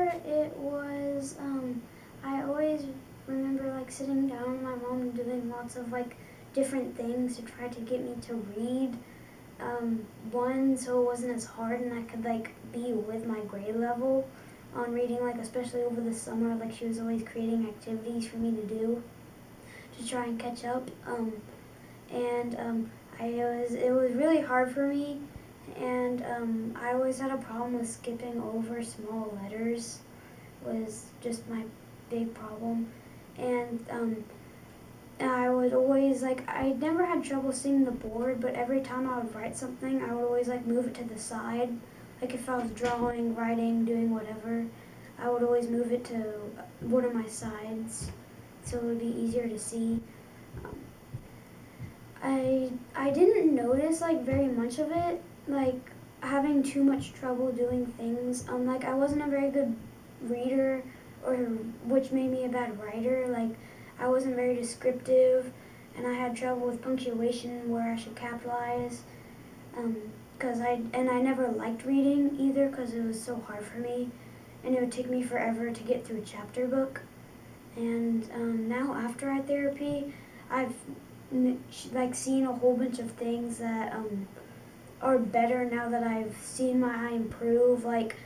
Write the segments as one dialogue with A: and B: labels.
A: before it was, I always remember like sitting down with my mom and doing lots of like different things to try to get me to read. One, so it wasn't as hard and I could like be with my grade level on reading, like especially over the summer, like she was always creating activities for me to do to try and catch up. And it was really hard for me, and I always had a problem with skipping over small letters. Was just my big problem, and I would always like I never had trouble seeing the board, but every time I would write something, I would always like move it to the side. Like if I was drawing, writing, doing whatever, I would always move it to one of my sides, so it would be easier to see. Um, I didn't notice like very much of it, like having too much trouble doing things. Like I wasn't a very good reader, or which made me a bad writer. Like I wasn't very descriptive, and I had trouble with punctuation where I should capitalize. I never liked reading either because it was so hard for me, and it would take me forever to get through a chapter book. And now after eye therapy, I've like seen a whole bunch of things that are better now that I've seen my eye improve. Like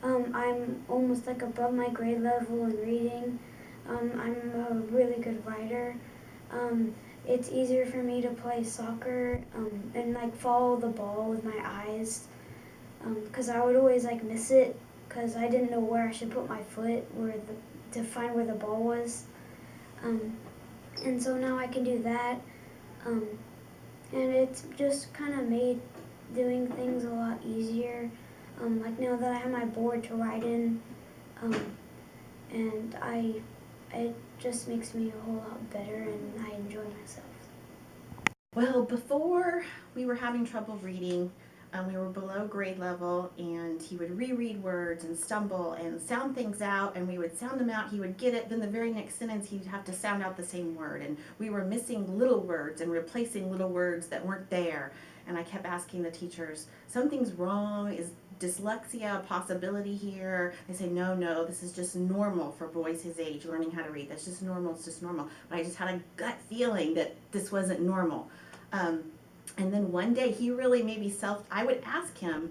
A: I'm almost like above my grade level in reading. I'm a really good writer. It's easier for me to play soccer and like follow the ball with my eyes because I would always like miss it because I didn't know where I should put my foot to find where the ball was. Um, and so now I can do that. Um, and it's just kind of made doing things a lot easier. Like now that I have my board to write in, um, and it just makes me a whole lot better, and I enjoy myself.
B: Well, before we were having trouble reading, we were below grade level, and he would reread words and stumble and sound things out, and we would sound them out. He would get it. Then the very next sentence, he'd have to sound out the same word, and we were missing little words and replacing little words that weren't there. And I kept asking the teachers, something's wrong. Is dyslexia a possibility here? They say, no, this is just normal for boys his age learning how to read. That's just normal. It's just normal. But I just had a gut feeling that this wasn't normal. And then one day he really maybe I would ask him,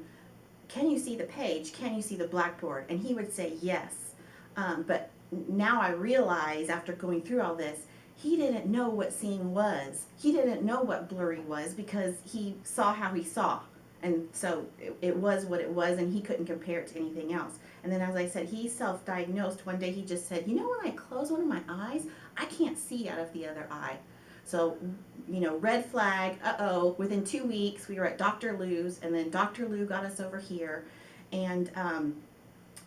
B: can you see the page? Can you see the blackboard? And he would say yes. But now I realize after going through all this, he didn't know what seeing was. He didn't know what blurry was because he saw how he saw. And so it was what it was, and he couldn't compare it to anything else. And then, as I said, he self-diagnosed. One day he just said, when I close one of my eyes, I can't see out of the other eye. So, red flag, within 2 weeks we were at Dr. Lou's, and then Dr. Lou got us over here. And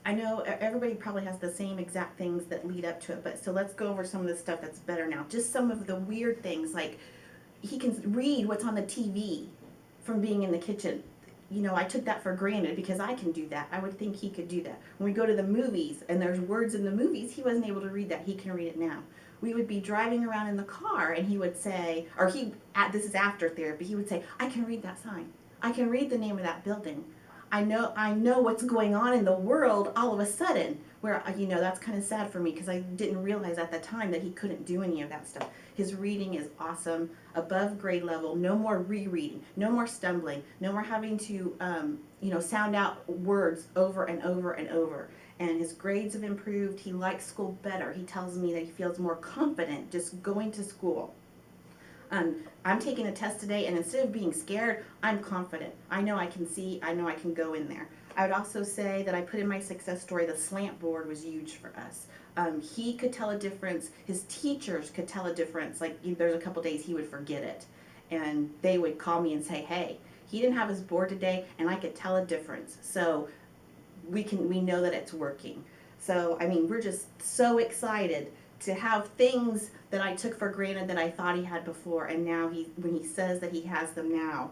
B: I know everybody probably has the same exact things that lead up to it, but so let's go over some of the stuff that's better now. Just some of the weird things, like he can read what's on the TV from being in the kitchen. I took that for granted because I can do that. I would think he could do that. When we go to the movies and there's words in the movies, he wasn't able to read that. He can read it now. We would be driving around in the car and he would say, this is after therapy, he would say, I can read that sign. I can read the name of that building. I know what's going on in the world all of a sudden, where, that's kind of sad for me because I didn't realize at the time that he couldn't do any of that stuff. His reading is awesome, above grade level, no more rereading, no more stumbling, no more having to, sound out words over and over and over. And his grades have improved. He likes school better. He tells me that he feels more confident just going to school. I'm taking a test today, and instead of being scared, I'm confident. I know I can see. I know I can go in there. I would also say that I put in my success story, the slant board was huge for us. He could tell a difference. His teachers could tell a difference. Like there's a couple days he would forget it, and they would call me and say, hey, he didn't have his board today, and I could tell a difference. So we know that it's working. So we're just so excited to have things that I took for granted that I thought he had before, and now when he says that he has them now,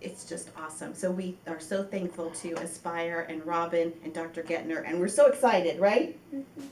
B: it's just awesome. So we are so thankful to Aspire and Robin and Dr. Gettner, and we're so excited, right?
A: Mm-hmm.